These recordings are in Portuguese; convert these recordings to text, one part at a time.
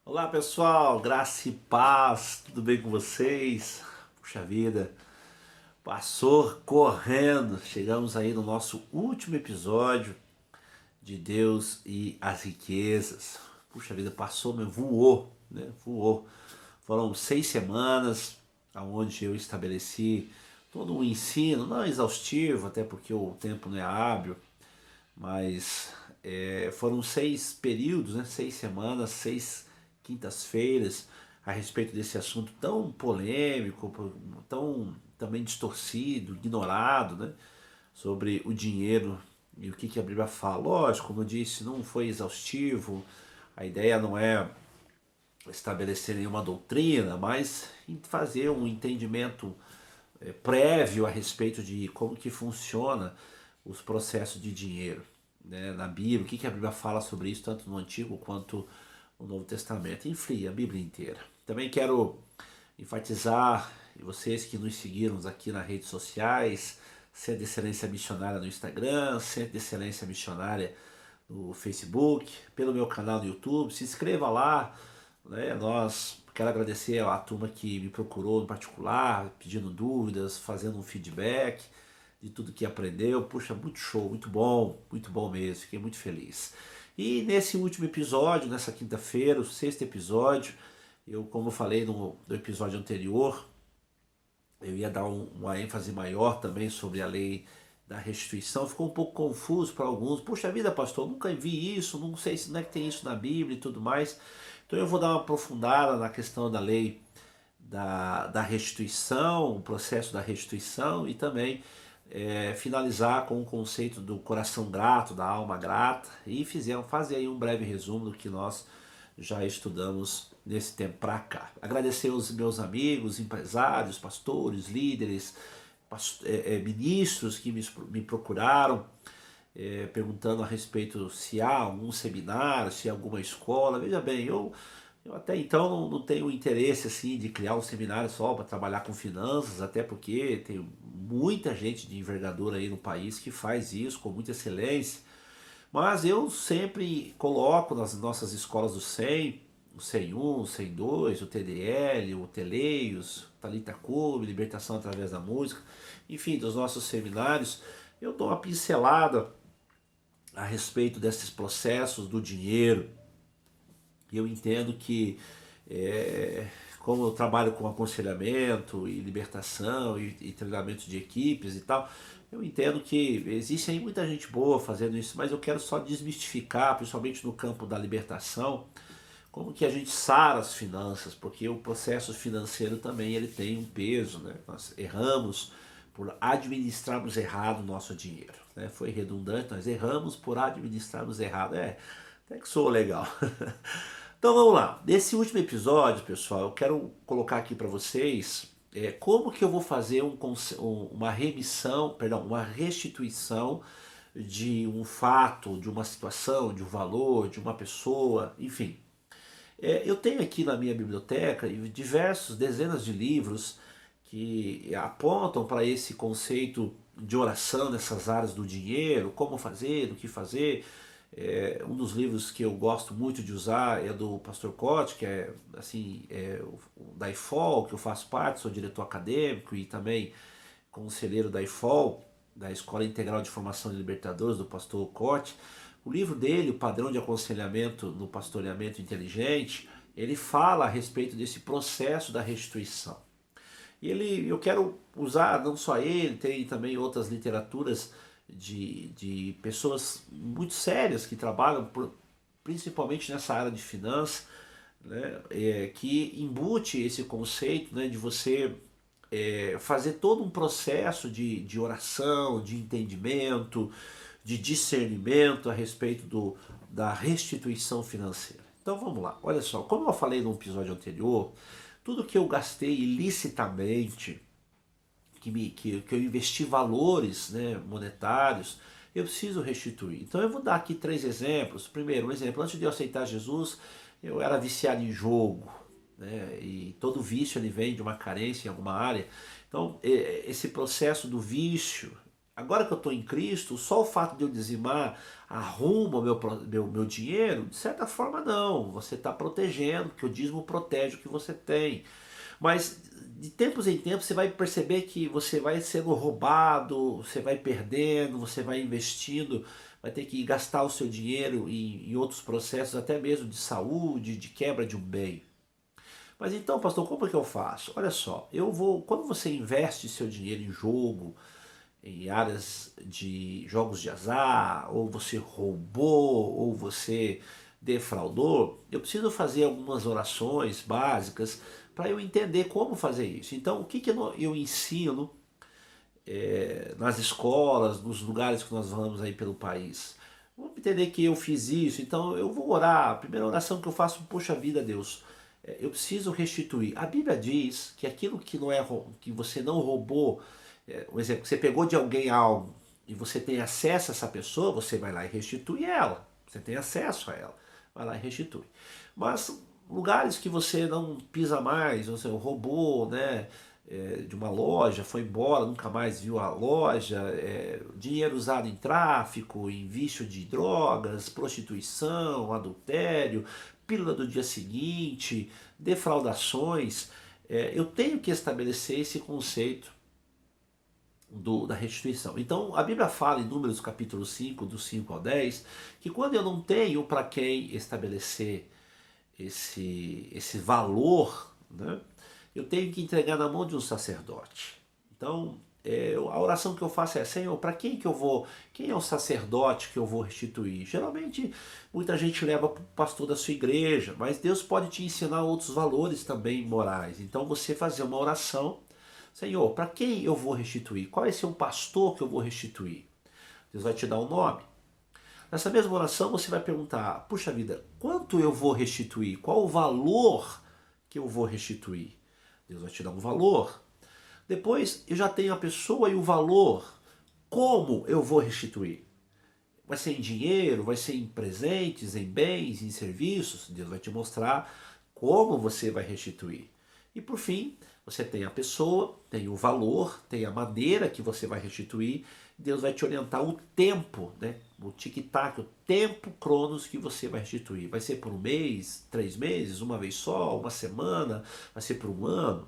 Olá pessoal, graça e paz, tudo bem com vocês? Puxa vida, passou correndo, chegamos aí no nosso último episódio de Deus e as riquezas. Puxa vida, passou, mas voou, né? Voou. Foram 6 semanas, onde eu estabeleci todo um ensino, não exaustivo, até porque o tempo não é hábil, mas foram 6 períodos, né? 6 semanas, 6 quintas-feiras a respeito desse assunto tão polêmico, tão também distorcido, ignorado, né? Sobre o dinheiro e o que a Bíblia fala. Lógico, como eu disse, não foi exaustivo, a ideia não é estabelecer nenhuma doutrina, mas fazer um entendimento prévio a respeito de como que funciona os processos de dinheiro, né, na Bíblia, o que a Bíblia fala sobre isso, tanto no Antigo quanto no Novo Testamento, enfim, a Bíblia inteira. Também quero enfatizar, e vocês que nos seguiram aqui nas redes sociais, Centro de Excelência Missionária no Instagram, Centro de Excelência Missionária no Facebook, pelo meu canal no YouTube, se inscreva lá, né? Quero agradecer a turma que me procurou no particular, pedindo dúvidas, fazendo um feedback de tudo que aprendeu. Puxa, muito show, muito bom mesmo, fiquei muito feliz. E nesse último episódio, nessa quinta-feira, o sexto episódio, como eu falei no episódio anterior, eu ia dar uma ênfase maior também sobre a lei da restituição. Ficou um pouco confuso para alguns. Puxa vida, pastor, nunca vi isso, não sei se não é que tem isso na Bíblia e tudo mais. Então eu vou dar uma aprofundada na questão da lei da restituição, o processo da restituição e também finalizar com o conceito do coração grato, da alma grata e fazer aí um breve resumo do que nós já estudamos nesse tempo para cá. Agradecer aos meus amigos, empresários, pastores, líderes, ministros que me procuraram, perguntando a respeito se há algum seminário, se há alguma escola. Veja bem, eu até então não tenho interesse assim de criar um seminário só para trabalhar com finanças, até porque tem muita gente de envergadura aí no país que faz isso com muita excelência. Mas eu sempre coloco nas nossas escolas do SEM, o SEM 1, o SEM 2, o TDL, o Teleios, Talita Cume, Libertação através da música, enfim, dos nossos seminários, eu dou uma pincelada a respeito desses processos do dinheiro. E eu entendo que, é, como eu trabalho com aconselhamento e libertação e treinamento de equipes e tal, eu entendo que existe aí muita gente boa fazendo isso, mas eu quero só desmistificar, principalmente no campo da libertação, como que a gente sara as finanças, porque o processo financeiro também ele tem um peso, né? Nós erramos por administrarmos errado o nosso dinheiro, né? Foi redundante, nós erramos por administrarmos errado. Até que soa legal. Então vamos lá. Nesse último episódio, pessoal, eu quero colocar aqui para vocês como que eu vou fazer uma remissão, perdão, uma restituição de um fato, de uma situação, de um valor, de uma pessoa, enfim. Eu tenho aqui na minha biblioteca diversos, dezenas de livros que apontam para esse conceito de oração nessas áreas do dinheiro, como fazer, o que fazer. Um dos livros que eu gosto muito de usar é do Pastor Cote, que é assim, o da IFOL, que eu faço parte, sou diretor acadêmico e também conselheiro da IFOL, da Escola Integral de Formação de Libertadores, do Pastor Cote. O livro dele, o Padrão de Aconselhamento no Pastoreamento Inteligente, ele fala a respeito desse processo da restituição. Eu quero usar não só ele, tem também outras literaturas de pessoas muito sérias que trabalham principalmente nessa área de finanças, né, que embute esse conceito, né, de você fazer todo um processo de oração, de entendimento, de discernimento a respeito da restituição financeira. Então vamos lá, olha só, como eu falei no episódio anterior, tudo que eu gastei ilicitamente, que eu investi valores, né, monetários, eu preciso restituir. Então eu vou dar aqui 3 exemplos. Primeiro, um exemplo, antes de eu aceitar Jesus, eu era viciado em jogo, né, e todo vício ele vem de uma carência em alguma área. Então esse processo do vício, Agora que eu estou em Cristo, só o fato de eu dizimar arruma o meu dinheiro? De certa forma, não. Você está protegendo, porque o dízimo protege o que você tem. Mas de tempos em tempos você vai perceber que você vai sendo roubado, você vai perdendo, você vai investindo, vai ter que gastar o seu dinheiro em outros processos, até mesmo de saúde, de quebra de um bem. Mas então, pastor, como é que eu faço? Olha só, quando você investe seu dinheiro em jogo, em áreas de jogos de azar, ou você roubou, ou você defraudou, eu preciso fazer algumas orações básicas para eu entender como fazer isso. Então, o que eu ensino nas escolas, nos lugares que nós vamos aí pelo país? Vamos entender que eu fiz isso, então eu vou orar. A primeira oração que eu faço, poxa vida, Deus, eu preciso restituir. A Bíblia diz que aquilo que não é que você não roubou, um exemplo, que você pegou de alguém algo e você tem acesso a essa pessoa, você vai lá e restitui ela. Você tem acesso a ela, vai lá e restitui. Mas lugares que você não pisa mais, você roubou, né? De uma loja, foi embora, nunca mais viu a loja, dinheiro usado em tráfico, em vício de drogas, prostituição, adultério, pílula do dia seguinte, defraudações. Eu tenho que estabelecer esse conceito da restituição. Então a Bíblia fala em Números capítulo 5, do 5 ao 10, que quando eu não tenho para quem estabelecer esse valor, né, eu tenho que entregar na mão de um sacerdote. Então, a oração que eu faço é: Senhor, para quem que eu vou, quem é o sacerdote que eu vou restituir? Geralmente, muita gente leva para o pastor da sua igreja, mas Deus pode te ensinar outros valores também morais. Então, você fazer uma oração: Senhor, para quem eu vou restituir? Qual é o pastor que eu vou restituir? Deus vai te dar um nome. Nessa mesma oração você vai perguntar: puxa vida, quanto eu vou restituir? Qual o valor que eu vou restituir? Deus vai te dar um valor. Depois eu já tenho a pessoa e o valor. Como eu vou restituir? Vai ser em dinheiro? Vai ser em presentes, em bens, em serviços? Deus vai te mostrar como você vai restituir. E por fim, você tem a pessoa, tem o valor, tem a maneira que você vai restituir. Deus vai te orientar o tempo, né? O tic-tac, o tempo cronos que você vai restituir. Vai ser por um mês, 3 meses, uma vez só, uma semana, vai ser por um ano.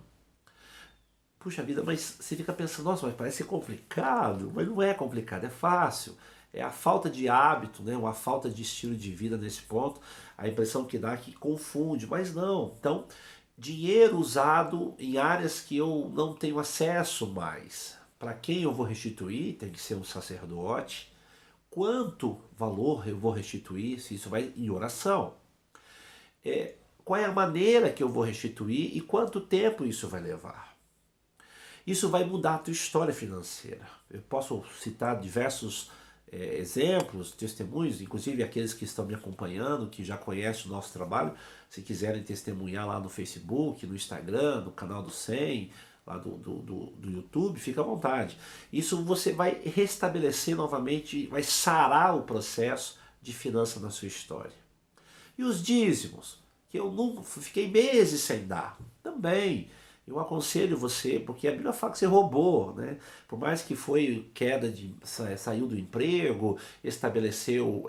Puxa vida, mas você fica pensando: nossa, mas parece ser complicado. Mas não é complicado, é fácil. É a falta de hábito, né? Uma falta de estilo de vida nesse ponto. A impressão que dá é que confunde, mas não. Então, dinheiro usado em áreas que eu não tenho acesso mais. Para quem eu vou restituir, tem que ser um sacerdote. Quanto valor eu vou restituir, se isso vai em oração. Qual é a maneira que eu vou restituir e quanto tempo isso vai levar. Isso vai mudar a tua história financeira. Eu posso citar diversos exemplos, testemunhos, inclusive aqueles que estão me acompanhando, que já conhecem o nosso trabalho, se quiserem testemunhar lá no Facebook, no Instagram, no canal do SEM, lá do YouTube, fica à vontade. Isso você vai restabelecer novamente, vai sarar o processo de finança na sua história. E os dízimos, que eu nunca fiquei meses sem dar, também. Eu aconselho você, porque a Bíblia fala que você roubou, né? Por mais que foi queda saiu do emprego, estabeleceu,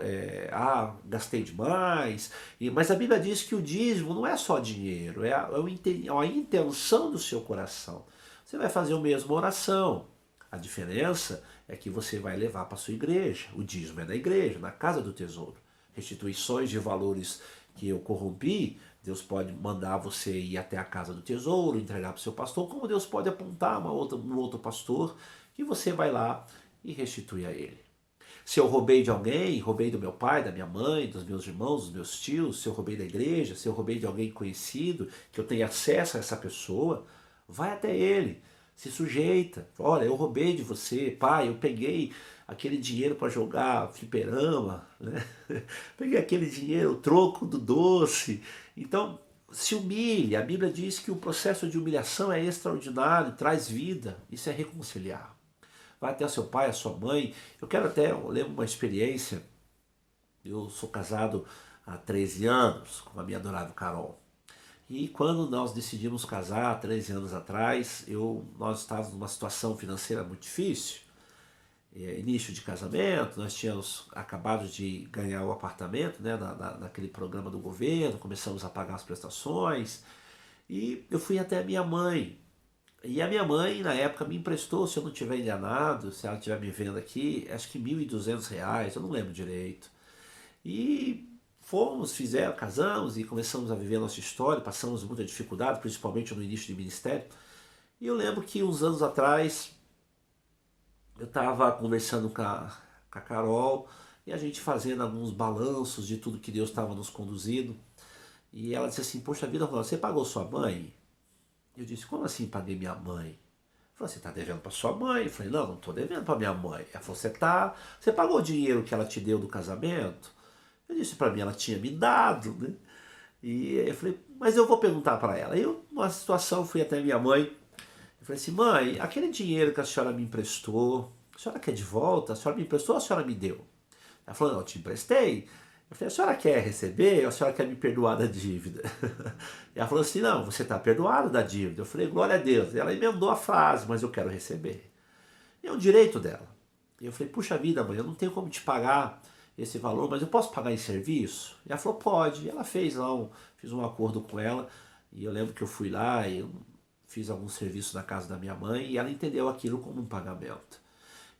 gastei demais, mas a Bíblia diz que o dízimo não é só dinheiro, é a intenção do seu coração. Você vai fazer a mesma oração. A diferença é que você vai levar para a sua igreja. O dízimo é da igreja, na casa do tesouro. Restituições de valores que eu corrompi, Deus pode mandar você ir até a casa do tesouro, entregar para o seu pastor, como Deus pode apontar um outro pastor, que você vai lá e restitui a ele. Se eu roubei de alguém, roubei do meu pai, da minha mãe, dos meus irmãos, dos meus tios, se eu roubei da igreja, se eu roubei de alguém conhecido, que eu tenha acesso a essa pessoa, vai até ele, se sujeita. Olha, eu roubei de você, pai, eu peguei aquele dinheiro para jogar fliperama, né? Peguei aquele dinheiro, o troco do doce. Então, se humilhe. A Bíblia diz que o processo de humilhação é extraordinário, traz vida. Isso é reconciliar. Vai até o seu pai, a sua mãe. Eu lembro uma experiência. Eu sou casado há 13 anos com a minha adorável Carol. E quando nós decidimos casar, 13 anos atrás, nós estávamos numa situação financeira muito difícil. início de casamento, nós tínhamos acabado de ganhar o apartamento, né, naquele programa do governo, começamos a pagar as prestações, e eu fui até a minha mãe. E a minha mãe, na época, me emprestou, se eu não estiver enganado, se ela estiver me vendo aqui, acho que R$ 1.200, eu não lembro direito. E fomos, fizemos, casamos e começamos a viver a nossa história, passamos muita dificuldade, principalmente no início do ministério. E eu lembro que uns anos atrás eu estava conversando com a Carol e a gente fazendo alguns balanços de tudo que Deus estava nos conduzindo. E ela disse assim: Poxa vida, Ronaldo, você pagou sua mãe? Eu disse: Como assim paguei minha mãe? Ela falou: Você está devendo para sua mãe? Eu falei: Não, não estou devendo para minha mãe. Ela falou: Você pagou o dinheiro que ela te deu do casamento? Eu disse: Para mim ela tinha me dado, né? E eu falei: Mas eu vou perguntar para ela. Eu, numa situação, fui até minha mãe. Eu falei assim: Mãe, aquele dinheiro que a senhora me emprestou, a senhora quer de volta? A senhora me emprestou ou a senhora me deu? Ela falou: Não, eu te emprestei. Eu falei: A senhora quer receber ou a senhora quer me perdoar da dívida? E ela falou assim: Não, você está perdoado da dívida. Eu falei: Glória a Deus. Ela emendou a frase: Mas eu quero receber. É um direito dela. E eu falei: Puxa vida, mãe, eu não tenho como te pagar esse valor, mas eu posso pagar em serviço? E ela falou: Pode. E ela fez lá, fiz um acordo com ela. E eu lembro que eu fui lá e fiz alguns serviços na casa da minha mãe e ela entendeu aquilo como um pagamento.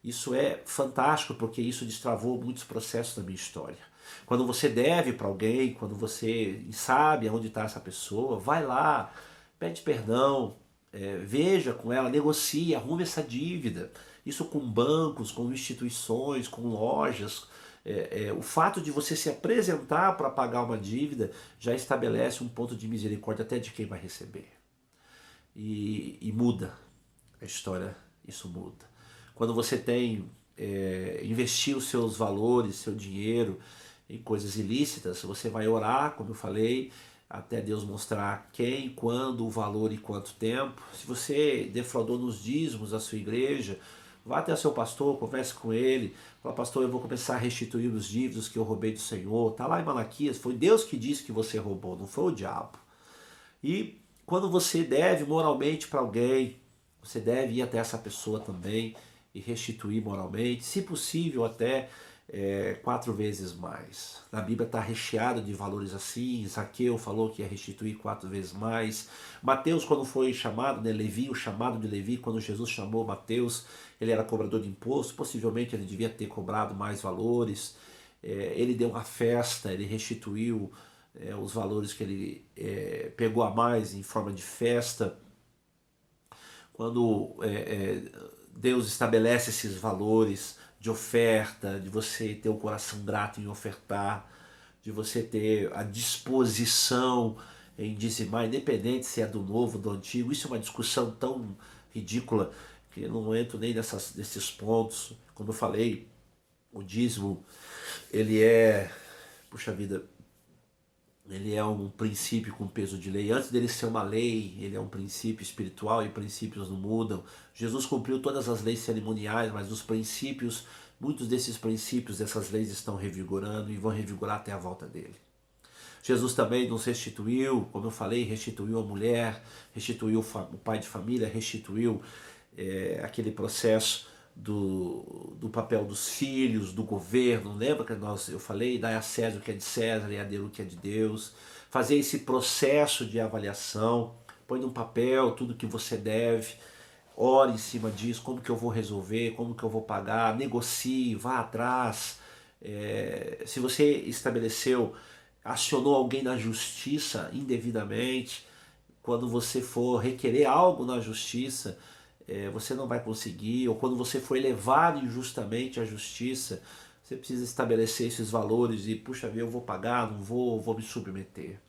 Isso é fantástico porque isso destravou muitos processos da minha história. Quando você deve para alguém, quando você sabe aonde está essa pessoa, vai lá, pede perdão, veja com ela, negocie, arrume essa dívida. Isso com bancos, com instituições, com lojas. O fato de você se apresentar para pagar uma dívida já estabelece um ponto de misericórdia até de quem vai receber. E muda a história, isso muda. Quando você tem investir os seus valores, seu dinheiro em coisas ilícitas, você vai orar, como eu falei, até Deus mostrar quem, quando, o valor e quanto tempo. Se você defraudou nos dízimos da sua igreja, vá até o seu pastor, converse com ele, fala: Pastor, eu vou começar a restituir os dívidos que eu roubei do Senhor. Está lá em Malaquias, foi Deus que disse que você roubou, não foi o diabo. E quando você deve moralmente para alguém, você deve ir até essa pessoa também e restituir moralmente, se possível até 4 vezes mais. Na Bíblia está recheado de valores assim. Zaqueu falou que ia restituir 4 vezes mais. Mateus, quando foi chamado, né, Levi, o chamado de Levi, quando Jesus chamou Mateus, ele era cobrador de imposto, possivelmente ele devia ter cobrado mais valores. Ele deu uma festa, ele restituiu os valores que ele pegou a mais em forma de festa. Quando Deus estabelece esses valores de oferta, de você ter o coração grato em ofertar, de você ter a disposição em dizimar, independente se é do novo ou do antigo. Isso é uma discussão tão ridícula que eu não entro nem nesses pontos. Como eu falei, o dízimo, ele puxa vida, ele é um princípio com peso de lei. Antes dele ser uma lei, ele é um princípio espiritual e princípios não mudam. Jesus cumpriu todas as leis cerimoniais, mas os princípios, muitos desses princípios, dessas leis estão revigorando e vão revigorar até a volta dele. Jesus também nos restituiu, como eu falei, restituiu a mulher, restituiu o pai de família, restituiu aquele processo do papel dos filhos, do governo. Lembra que eu falei: dai a César o que é de César e a Deus o que é de Deus. Fazer esse processo de avaliação, põe num papel tudo que você deve, ore em cima disso, como que eu vou resolver, como que eu vou pagar, negocie, vá atrás. Se você acionou alguém na justiça indevidamente, quando você for requerer algo na justiça, você não vai conseguir, ou quando você for levado injustamente à justiça, você precisa estabelecer esses valores e: puxa vida, eu vou pagar, não vou me submeter.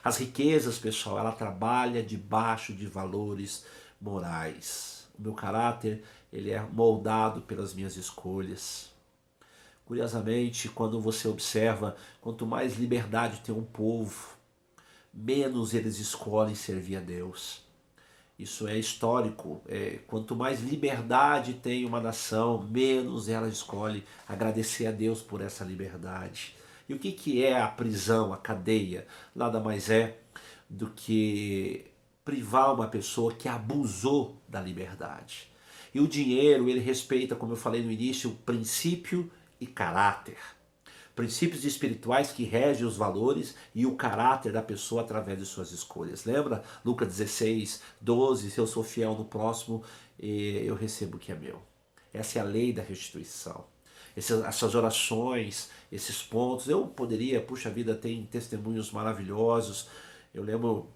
As riquezas, pessoal, ela trabalha debaixo de valores morais. O meu caráter, ele é moldado pelas minhas escolhas. Curiosamente, quando você observa, quanto mais liberdade tem um povo, menos eles escolhem servir a Deus. Isso é histórico. Quanto mais liberdade tem uma nação, menos ela escolhe agradecer a Deus por essa liberdade. E o que é a prisão, a cadeia? Nada mais é do que privar uma pessoa que abusou da liberdade. E o dinheiro, ele respeita, como eu falei no início, princípio e caráter. Princípios espirituais que regem os valores e o caráter da pessoa através de suas escolhas. Lembra? Lucas 16, 12, se eu sou fiel no próximo, eu recebo o que é meu. Essa é a lei da restituição. Essas orações, esses pontos, eu poderia, puxa vida, tem testemunhos maravilhosos. Eu lembro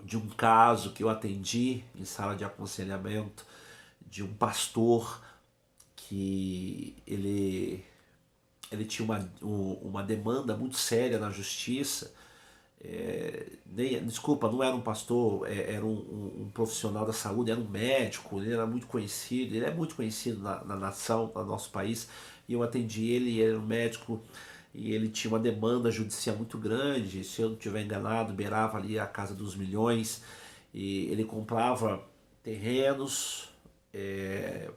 de um caso que eu atendi em sala de aconselhamento, de um pastor que ele tinha uma demanda muito séria na justiça. Desculpa, não era um pastor, era um profissional da saúde, era um médico, ele era muito conhecido, ele é muito conhecido na nação, no nosso país, e eu atendi ele, ele era um médico, e ele tinha uma demanda judicial muito grande, se eu não estiver enganado, beirava ali a casa dos milhões, e ele comprava terrenos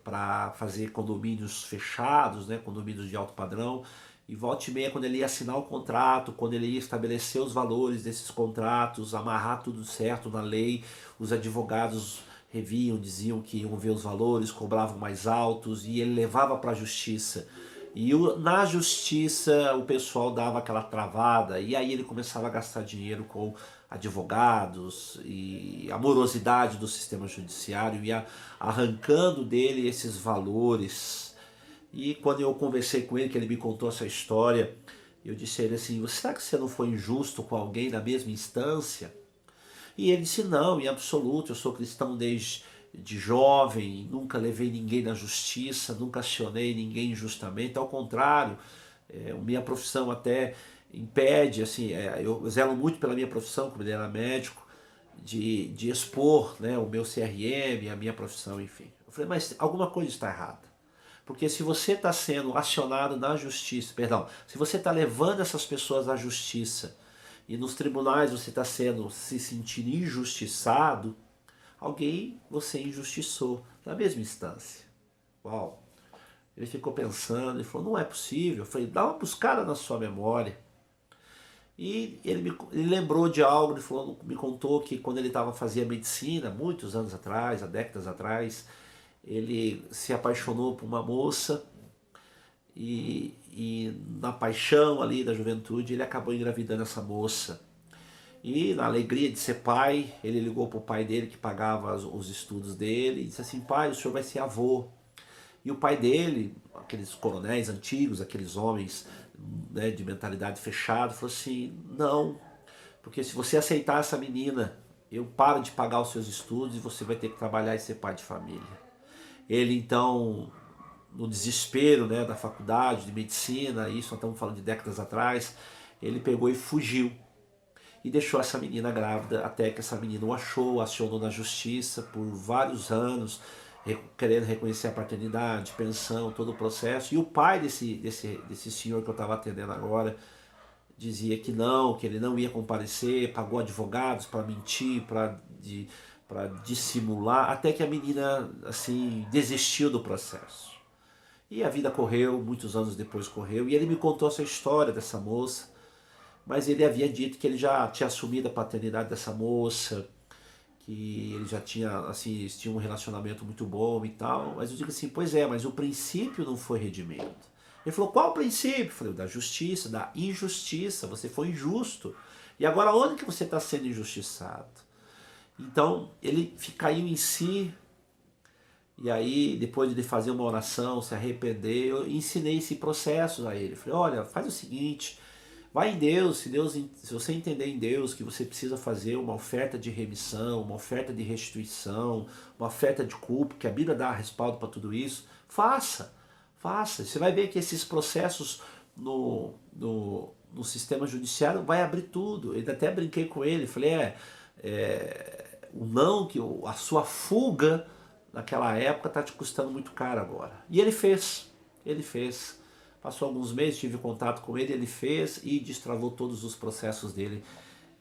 para fazer condomínios fechados, né, condomínios de alto padrão, e volta e meia, quando ele ia assinar o contrato, quando ele ia estabelecer os valores desses contratos, amarrar tudo certo na lei, os advogados reviam, diziam que iam ver os valores, cobravam mais altos, e ele levava para a justiça. E na justiça o pessoal dava aquela travada, e aí ele começava a gastar dinheiro com advogados e a morosidade do sistema judiciário ia arrancando dele esses valores. E quando eu conversei com ele, que ele me contou essa história, eu disse a ele assim: será que você não foi injusto com alguém na mesma instância? E ele disse: não, em absoluto, eu sou cristão desde de jovem, nunca levei ninguém na justiça, nunca acionei ninguém injustamente, ao contrário, minha profissão até impede, assim, eu zelo muito pela minha profissão, como ele era médico, de expor, né, o meu CRM, a minha profissão, enfim. Eu falei: mas alguma coisa está errada. Porque se você está sendo acionado na justiça, perdão, se você está levando essas pessoas à justiça e nos tribunais você está se sentindo injustiçado, alguém você injustiçou na mesma instância. Uau! Ele ficou pensando e falou: não é possível. Eu falei: dá uma buscada na sua memória. E ele lembrou de algo, ele falou, me contou que quando ele fazia medicina, muitos anos atrás, há décadas atrás, ele se apaixonou por uma moça e na paixão ali da juventude ele acabou engravidando essa moça. E na alegria de ser pai, ele ligou para o pai dele que pagava os estudos dele e disse assim: pai, o senhor vai ser avô. E o pai dele, aqueles coronéis antigos, aqueles homens, né, de mentalidade fechada, falou assim: não, porque se você aceitar essa menina, eu paro de pagar os seus estudos e você vai ter que trabalhar e ser pai de família. Ele então, no desespero, né, da faculdade de medicina, isso nós estamos falando de décadas atrás, ele pegou e fugiu e deixou essa menina grávida, até que essa menina o achou, acionou na justiça por vários anos, querendo reconhecer a paternidade, pensão, todo o processo. E o pai desse senhor que eu estava atendendo agora dizia que ele não ia comparecer, pagou advogados para mentir, para dissimular, até que a menina assim desistiu do processo. E a vida correu, muitos anos depois correu, e ele me contou essa história dessa moça, mas ele havia dito que ele já tinha assumido a paternidade dessa moça, que ele já tinha, assim, eles tinham um relacionamento muito bom e tal. Mas eu digo assim: pois é, mas o princípio não foi redimido. Ele falou: qual o princípio? Eu falei: o da justiça, da injustiça, você foi injusto. E agora onde que você está sendo injustiçado? Então ele caiu em si, e aí depois de ele fazer uma oração, se arrepender, eu ensinei esse processo a ele. Eu falei: olha, faz o seguinte, vai em Deus, se você entender em Deus que você precisa fazer uma oferta de remissão, uma oferta de restituição, uma oferta de culpa, que a Bíblia dá respaldo para tudo isso, faça, faça. Você vai ver que esses processos no sistema judiciário vai abrir tudo. Eu até brinquei com ele, falei: o não, a sua fuga naquela época está te custando muito caro agora. E ele fez, ele fez. Passou alguns meses, tive contato com ele, ele fez e destravou todos os processos dele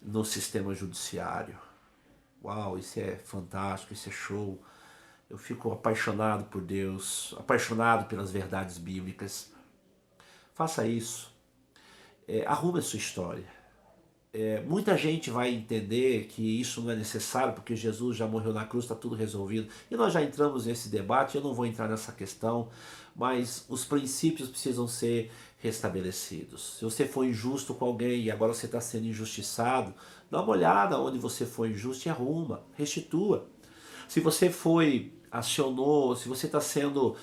no sistema judiciário. Uau, isso é fantástico, isso é show. Eu fico apaixonado por Deus, apaixonado pelas verdades bíblicas. Faça isso. Arrume a sua história. muita gente vai entender que isso não é necessário porque Jesus já morreu na cruz, está tudo resolvido. E nós já entramos nesse debate, eu não vou entrar nessa questão, mas os princípios precisam ser restabelecidos. Se você foi injusto com alguém e agora você está sendo injustiçado, dá uma olhada onde você foi injusto e arruma, restitua. Se você acionou, se você está sendo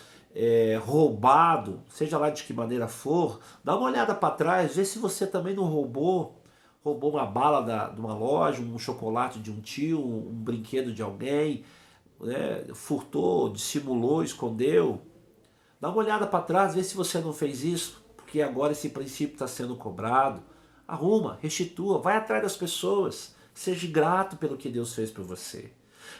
roubado, seja lá de que maneira for, dá uma olhada para trás, vê se você também não roubou uma bala de uma loja, um chocolate de um tio, um brinquedo de alguém, né? Furtou, dissimulou, escondeu. Dá uma olhada para trás, vê se você não fez isso, porque agora esse princípio está sendo cobrado. Arruma, restitua, vai atrás das pessoas, seja grato pelo que Deus fez por você.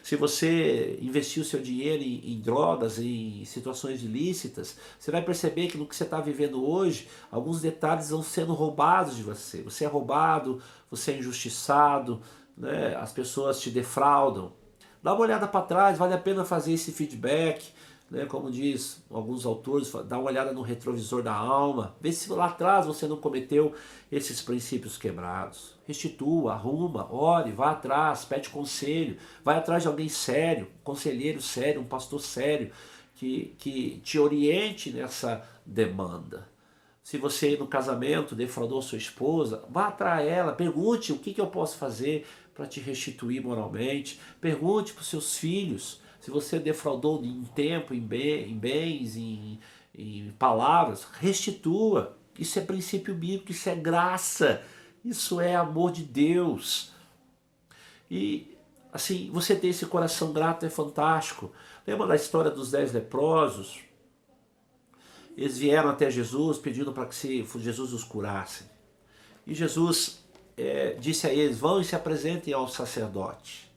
Se você investiu seu dinheiro em drogas, em situações ilícitas, você vai perceber que no que você está vivendo hoje, alguns detalhes vão sendo roubados de você. Você é roubado, você é injustiçado, né? As pessoas te defraudam. Dá uma olhada para trás, vale a pena fazer esse feedback, né? Como diz alguns autores, dá uma olhada no retrovisor da alma, vê se lá atrás você não cometeu esses princípios quebrados. Restitua, arruma, ore, vá atrás, pede conselho, vai atrás de alguém sério, um conselheiro sério, um pastor sério, que te oriente nessa demanda. Se você no casamento defraudou sua esposa, vá atrás ela, pergunte o que eu posso fazer para te restituir moralmente, pergunte para os seus filhos, se você defraudou em tempo, em bens, em palavras, restitua. Isso é princípio bíblico, isso é graça, isso é amor de Deus. E assim, você ter esse coração grato é fantástico. Lembra da história dos 10 leprosos? Eles vieram até Jesus pedindo para que Jesus os curasse. E Jesus disse a eles, vão e se apresentem ao sacerdote.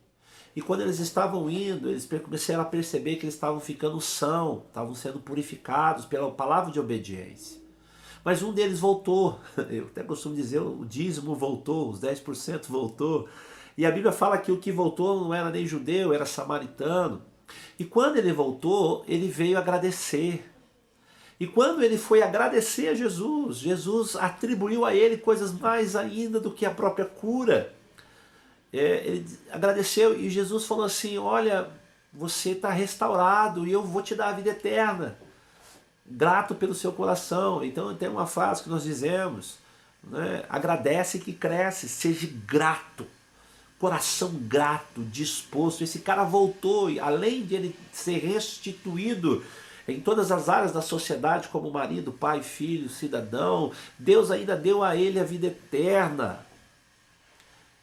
E quando eles estavam indo, eles começaram a perceber que eles estavam ficando são, estavam sendo purificados pela palavra de obediência. Mas um deles voltou, eu até costumo dizer, o dízimo voltou, os 10% voltou. E a Bíblia fala que o que voltou não era nem judeu, era samaritano. E quando ele voltou, ele veio agradecer. E quando ele foi agradecer a Jesus, Jesus atribuiu a ele coisas mais ainda do que a própria cura. Ele agradeceu e Jesus falou assim, olha, você está restaurado e eu vou te dar a vida eterna. Grato pelo seu coração. Então tem uma frase que nós dizemos, né? Agradece que cresce, seja grato. Coração grato, disposto. Esse cara voltou e além de ele ser restituído em todas as áreas da sociedade, como marido, pai, filho, cidadão, Deus ainda deu a ele a vida eterna.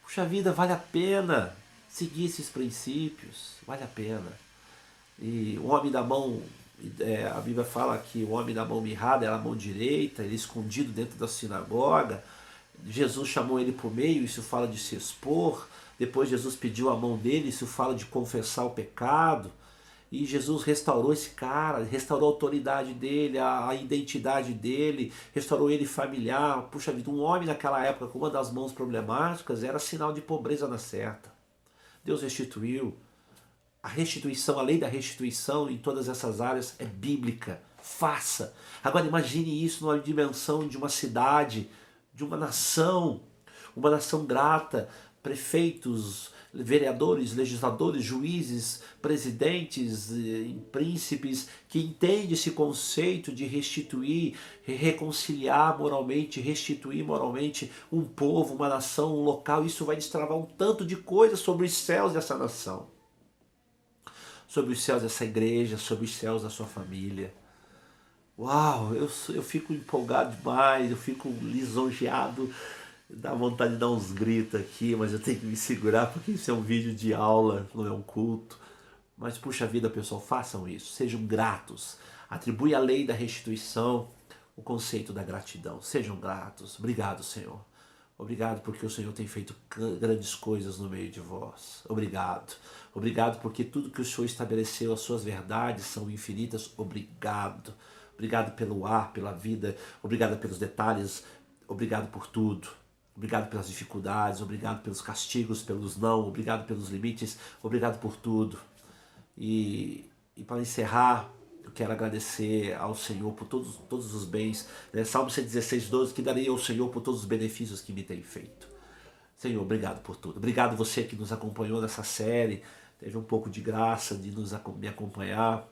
Puxa vida, vale a pena seguir esses princípios, vale a pena. E o homem da mão, a Bíblia fala que o homem da mão mirrada era a mão direita, ele escondido dentro da sinagoga. Jesus chamou ele para o meio, isso fala de se expor. Depois Jesus pediu a mão dele, isso fala de confessar o pecado. E Jesus restaurou esse cara, restaurou a autoridade dele, a identidade dele, restaurou ele familiar. Puxa vida, um homem naquela época com uma das mãos problemáticas era sinal de pobreza na certa. Deus restituiu. A restituição, a lei da restituição em todas essas áreas é bíblica. Faça. Agora imagine isso numa dimensão de uma cidade, de uma nação grata, prefeitos, vereadores, legisladores, juízes, presidentes, príncipes, que entendem esse conceito de restituir, reconciliar moralmente, restituir moralmente um povo, uma nação, um local. Isso vai destravar um tanto de coisas sobre os céus dessa nação, sobre os céus dessa igreja, sobre os céus da sua família. Uau, eu fico empolgado demais, eu fico lisonjeado. Dá vontade de dar uns gritos aqui, mas eu tenho que me segurar porque isso é um vídeo de aula, não é um culto. Mas puxa vida, pessoal, façam isso, sejam gratos. Atribui à lei da restituição o conceito da gratidão. Sejam gratos. Obrigado, Senhor. Obrigado porque o Senhor tem feito grandes coisas no meio de vós. Obrigado. Obrigado porque tudo que o Senhor estabeleceu, as suas verdades são infinitas. Obrigado. Obrigado pelo ar, pela vida. Obrigado pelos detalhes. Obrigado por tudo. Obrigado pelas dificuldades, obrigado pelos castigos, pelos não, obrigado pelos limites, obrigado por tudo. E para encerrar, eu quero agradecer ao Senhor por todos os bens, né? Salmo 116, 12, que darei ao Senhor por todos os benefícios que me tem feito. Senhor, obrigado por tudo. Obrigado você que nos acompanhou nessa série, teve um pouco de graça de me acompanhar.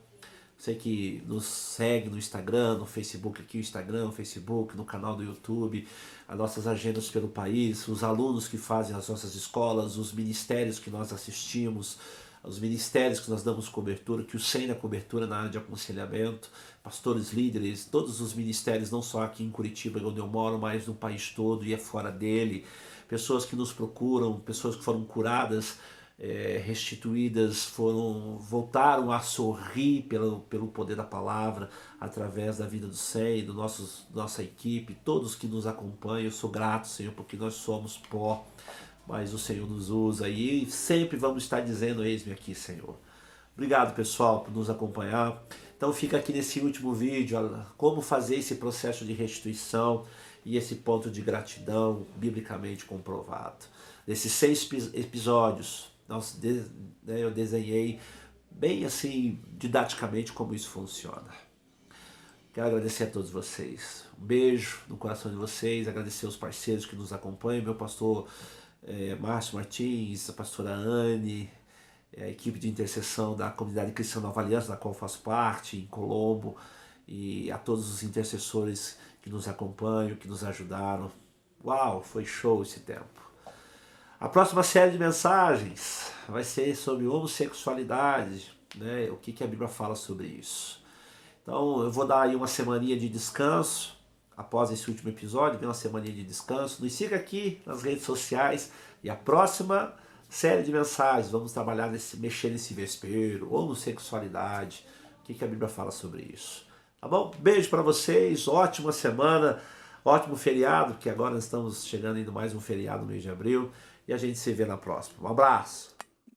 Você que nos segue no Instagram, no Facebook aqui, o Instagram, o Facebook, no canal do YouTube, as nossas agendas pelo país, os alunos que fazem as nossas escolas, os ministérios que nós assistimos, os ministérios que nós damos cobertura, que o SEM na cobertura na área de aconselhamento, pastores líderes, todos os ministérios, não só aqui em Curitiba, onde eu moro, mas no país todo e é fora dele, pessoas que nos procuram, pessoas que foram curadas, restituídas, voltaram a sorrir pelo poder da palavra, através da vida do SEM, nossa equipe, todos que nos acompanham. Eu sou grato, Senhor, porque nós somos pó, mas o Senhor nos usa e sempre vamos estar dizendo: eis-me aqui, Senhor. Obrigado, pessoal, por nos acompanhar. Então fica aqui nesse último vídeo como fazer esse processo de restituição e esse ponto de gratidão biblicamente comprovado. Nesses 6 episódios, eu desenhei bem assim, didaticamente, como isso funciona. Quero agradecer a todos vocês. Um beijo no coração de vocês, agradecer aos parceiros que nos acompanham, meu pastor Márcio Martins, a pastora Anne, a equipe de intercessão da comunidade cristã Nova Aliança, da qual faço parte, em Colombo, e a todos os intercessores que nos acompanham, que nos ajudaram. Uau, foi show esse tempo. A próxima série de mensagens vai ser sobre homossexualidade, né? O que a Bíblia fala sobre isso. Então eu vou dar aí uma semaninha de descanso, após esse último episódio, vem uma semaninha de descanso. Nos siga aqui nas redes sociais e a próxima série de mensagens, vamos trabalhar mexer nesse vespeiro, homossexualidade, o que a Bíblia fala sobre isso. Tá bom? Beijo para vocês, ótima semana, ótimo feriado, que agora estamos chegando em mais um feriado no mês de abril, e a gente se vê na próxima. Um abraço!